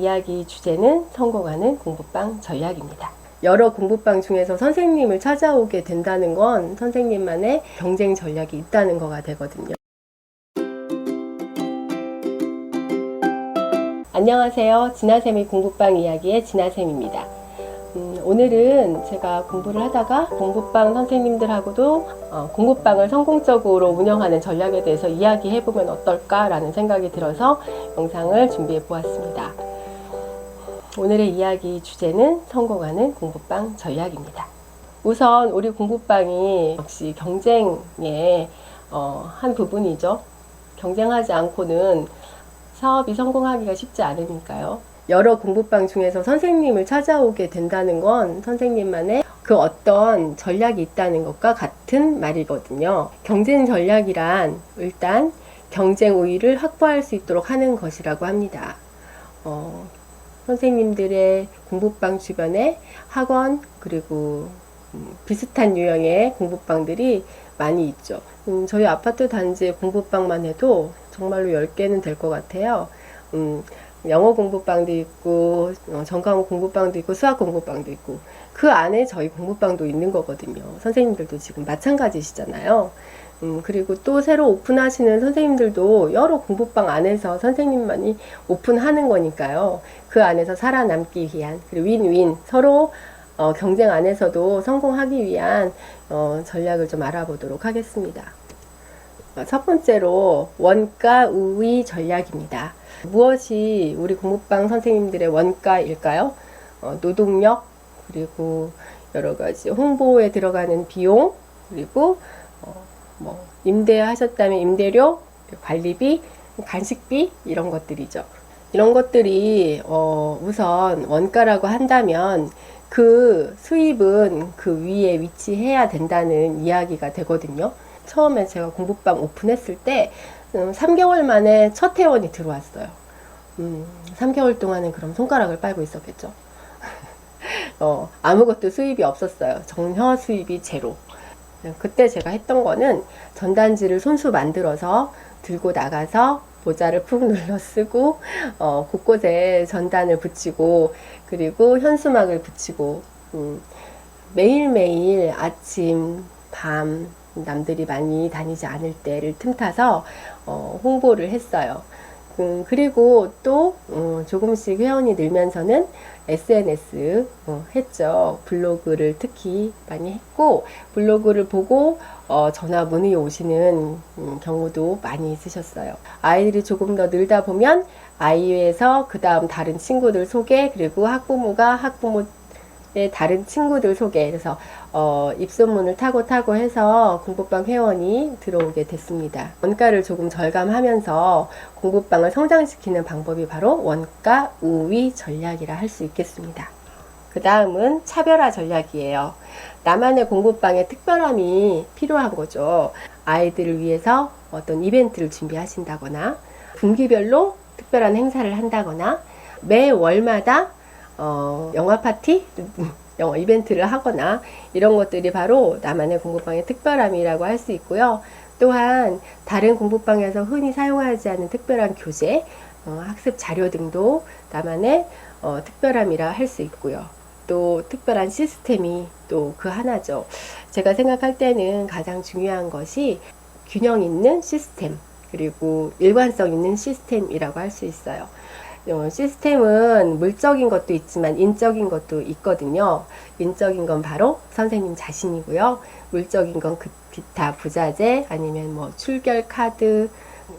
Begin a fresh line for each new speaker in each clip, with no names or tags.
이야기 주제는 성공하는 공부방 전략입니다. 여러 공부방 중에서 선생님을 찾아오게 된다는 건 선생님만의 경쟁 전략이 있다는 거가 되거든요. 안녕하세요. 진아쌤의 공부방 이야기의 진아쌤입니다. 오늘은 제가 공부를 하다가 공부방 선생님들하고도 공부방을 성공적으로 운영하는 전략에 대해서 이야기해보면 어떨까라는 생각이 들어서 영상을 준비해 보았습니다. 오늘의 이야기 주제는 성공하는 공부방 전략입니다. 우선 우리 공부방이 역시 경쟁의 한 부분이죠. 경쟁하지 않고는 사업이 성공하기가 쉽지 않으니까요. 여러 공부방 중에서 선생님을 찾아오게 된다는 건 선생님만의 그 어떤 전략이 있다는 것과 같은 말이거든요. 경쟁 전략이란 일단 경쟁 우위를 확보할 수 있도록 하는 것이라고 합니다. 선생님들의 공부방 주변에 학원 그리고 비슷한 유형의 공부방들이 많이 있죠. 저희 아파트 단지의 공부방만 해도 정말로 10개는 될 것 같아요. 영어 공부방도 있고 전과목 공부방도 있고 수학 공부방도 있고 그 안에 저희 공부방도 있는 거거든요. 선생님들도 지금 마찬가지시잖아요. 그리고 또 새로 오픈하시는 선생님들도 여러 공부방 안에서 선생님만이 오픈하는 거니까요. 그 안에서 살아남기 위한 그리고 윈윈 서로 경쟁 안에서도 성공하기 위한 전략을 좀 알아보도록 하겠습니다. 첫 번째로 원가 우위 전략입니다. 무엇이 우리 공부방 선생님들의 원가일까요? 노동력, 그리고 여러 가지 홍보에 들어가는 비용, 그리고 임대하셨다면 임대료, 관리비, 간식비 이런 것들이죠. 이런 것들이 우선 원가라고 한다면 그 수입은 그 위에 위치해야 된다는 이야기가 되거든요. 처음에 제가 공부방 오픈했을 때 3개월 만에 첫 회원이 들어왔어요. 3개월 동안은 그럼 손가락을 빨고 있었겠죠. 아무것도 수입이 없었어요. 전혀 수입이 제로. 그때 제가 했던 거는 전단지를 손수 만들어서 들고 나가서 모자를 푹 눌러 쓰고 곳곳에 전단을 붙이고 그리고 현수막을 붙이고 매일매일 아침, 밤 남들이 많이 다니지 않을 때를 틈타서 홍보를 했어요. 그리고 또 조금씩 회원이 늘면서는 SNS 했죠. 블로그를 특히 많이 했고 블로그를 보고 전화 문의 오시는 경우도 많이 있으셨어요. 아이들이 조금 더 늘다 보면 아이에서 그 다음 다른 친구들 소개 그리고 학부모가 학부모의 다른 친구들 소개 그래서 입소문을 타고 해서 공부방 회원이 들어오게 됐습니다. 원가를 조금 절감하면서 공부방을 성장시키는 방법이 바로 원가 우위 전략이라 할 수 있겠습니다. 그 다음은 차별화 전략이에요. 나만의 공부방의 특별함이 필요한 거죠. 아이들을 위해서 어떤 이벤트를 준비하신다거나 분기별로 특별한 행사를 한다거나 매 월마다 영화 파티, 영화 이벤트를 하거나 이런 것들이 바로 나만의 공부방의 특별함이라고 할 수 있고요. 또한 다른 공부방에서 흔히 사용하지 않는 특별한 교재, 학습 자료 등도 나만의 특별함이라 할 수 있고요. 또 특별한 시스템이 또 그 하나죠. 제가 생각할 때는 가장 중요한 것이 균형 있는 시스템 그리고 일관성 있는 시스템이라고 할 수 있어요. 시스템은 물적인 것도 있지만 인적인 것도 있거든요. 인적인 건 바로 선생님 자신이고요. 물적인 건 기타 부자재 아니면 출결 카드,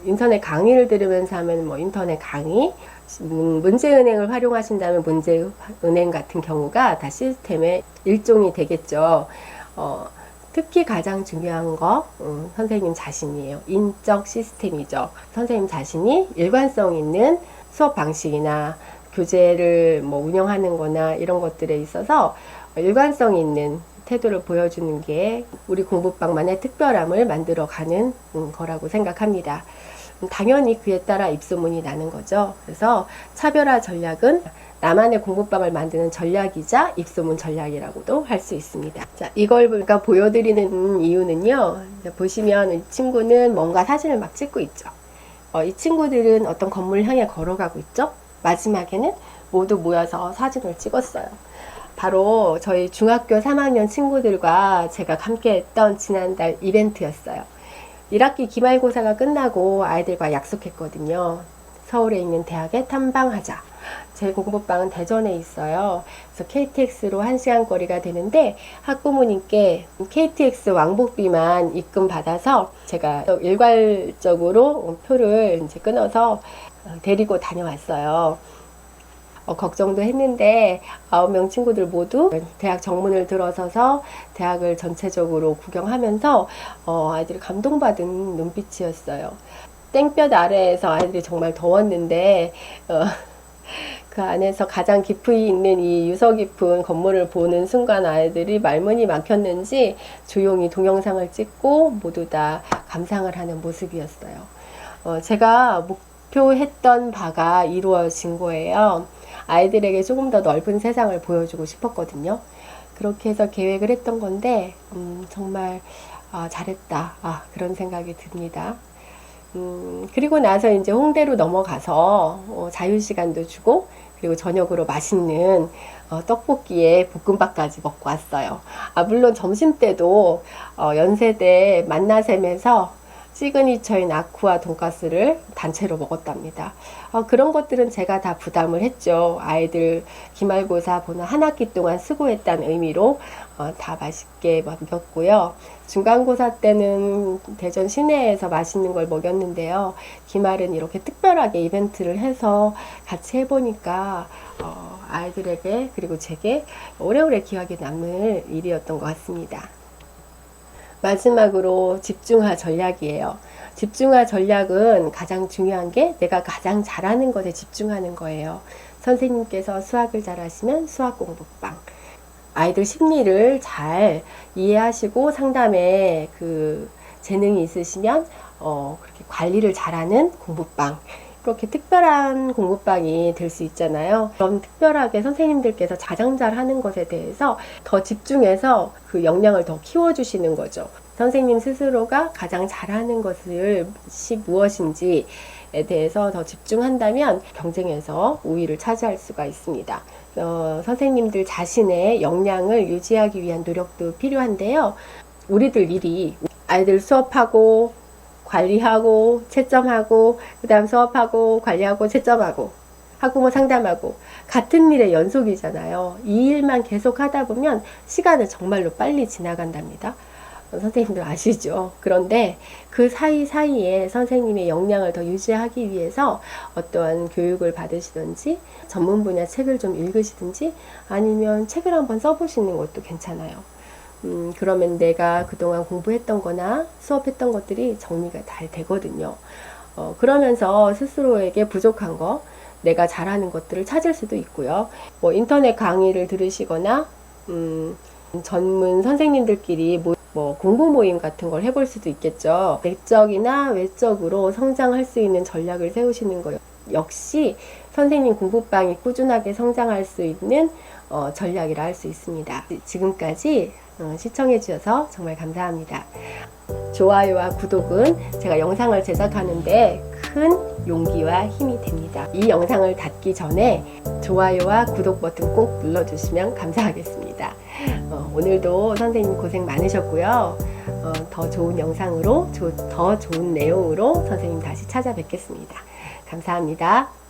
인터넷 강의를 들으면서 하면 인터넷 강의, 문제은행을 활용하신다면 문제은행 같은 경우가 다 시스템의 일종이 되겠죠. 특히 가장 중요한 거 선생님 자신이에요. 인적 시스템이죠. 선생님 자신이 일관성 있는 수업 방식이나 교재를 운영하는 거나 이런 것들에 있어서 일관성 있는 태도를 보여주는 게 우리 공부방만의 특별함을 만들어가는 거라고 생각합니다. 당연히 그에 따라 입소문이 나는 거죠. 그래서 차별화 전략은 나만의 공부방을 만드는 전략이자 입소문 전략이라고도 할 수 있습니다. 자, 이걸 보여드리는 이유는요. 보시면 이 친구는 뭔가 사진을 막 찍고 있죠. 이 친구들은 어떤 건물 향해 걸어가고 있죠. 마지막에는 모두 모여서 사진을 찍었어요. 바로 저희 중학교 3학년 친구들과 제가 함께 했던 지난달 이벤트였어요. 1학기 기말고사가 끝나고 아이들과 약속했거든요. 서울에 있는 대학에 탐방하자. 제 공부방은 대전에 있어요. 그래서 KTX로 1시간 거리가 되는데 학부모님께 KTX 왕복비만 입금받아서 제가 일괄적으로 표를 이제 끊어서 데리고 다녀왔어요. 걱정도 했는데 9명 친구들 모두 대학 정문을 들어서서 대학을 전체적으로 구경하면서 아이들이 감동받은 눈빛이었어요. 땡볕 아래에서 아이들이 정말 더웠는데 그 안에서 가장 깊이 있는 이 유서 깊은 건물을 보는 순간 아이들이 말문이 막혔는지 조용히 동영상을 찍고 모두 다 감상을 하는 모습이었어요. 제가 목표했던 바가 이루어진 거예요. 아이들에게 조금 더 넓은 세상을 보여주고 싶었거든요. 그렇게 해서 계획을 했던 건데 정말 잘했다 그런 생각이 듭니다. 그리고 나서 이제 홍대로 넘어가서 자유시간도 주고 그리고 저녁으로 맛있는 떡볶이에 볶음밥까지 먹고 왔어요. 물론 점심때도 연세대 만나샘에서 시그니처인 아쿠아 돈가스를 단체로 먹었답니다. 그런 것들은 제가 다 부담을 했죠. 아이들 기말고사 보는 한 학기 동안 수고했다는 의미로 다 맛있게 먹였고요. 중간고사 때는 대전 시내에서 맛있는 걸 먹였는데요. 기말은 이렇게 특별하게 이벤트를 해서 같이 해보니까 아이들에게 그리고 제게 오래오래 기억에 남을 일이었던 것 같습니다. 마지막으로 집중화 전략이에요. 집중화 전략은 가장 중요한 게 내가 가장 잘하는 것에 집중하는 거예요. 선생님께서 수학을 잘하시면 수학 공부방, 아이들 심리를 잘 이해하시고 상담에 그 재능이 있으시면 그렇게 관리를 잘하는 공부방, 그렇게 특별한 공부방이 될 수 있잖아요. 그럼 특별하게 선생님들께서 가장 잘하는 것에 대해서 더 집중해서 그 역량을 더 키워주시는 거죠. 선생님 스스로가 가장 잘하는 것이 무엇인지에 대해서 더 집중한다면 경쟁에서 우위를 차지할 수가 있습니다. 선생님들 자신의 역량을 유지하기 위한 노력도 필요한데요. 우리들 일이 아이들 수업하고 관리하고 채점하고 그 다음 수업하고 관리하고 채점하고 학부모 상담하고 같은 일의 연속이잖아요. 이 일만 계속 하다 보면 시간은 정말로 빨리 지나간답니다. 선생님들 아시죠? 그런데 그 사이사이에 선생님의 역량을 더 유지하기 위해서 어떠한 교육을 받으시든지 전문 분야 책을 좀 읽으시든지 아니면 책을 한번 써보시는 것도 괜찮아요. 그러면 내가 그동안 공부했던 거나 수업했던 것들이 정리가 잘 되거든요. 그러면서 스스로에게 부족한 거, 내가 잘하는 것들을 찾을 수도 있고요. 인터넷 강의를 들으시거나 전문 선생님들끼리 공부 모임 같은 걸 해볼 수도 있겠죠. 내적이나 외적으로 성장할 수 있는 전략을 세우시는 거 역시 선생님 공부방이 꾸준하게 성장할 수 있는 전략이라 할 수 있습니다. 지금까지 시청해 주셔서 정말 감사합니다. 좋아요와 구독은 제가 영상을 제작하는데 큰 용기와 힘이 됩니다. 이 영상을 닫기 전에 좋아요와 구독 버튼 꼭 눌러주시면 감사하겠습니다. 오늘도 선생님 고생 많으셨고요. 더 좋은 영상으로 더 좋은 내용으로 선생님 다시 찾아뵙겠습니다. 감사합니다.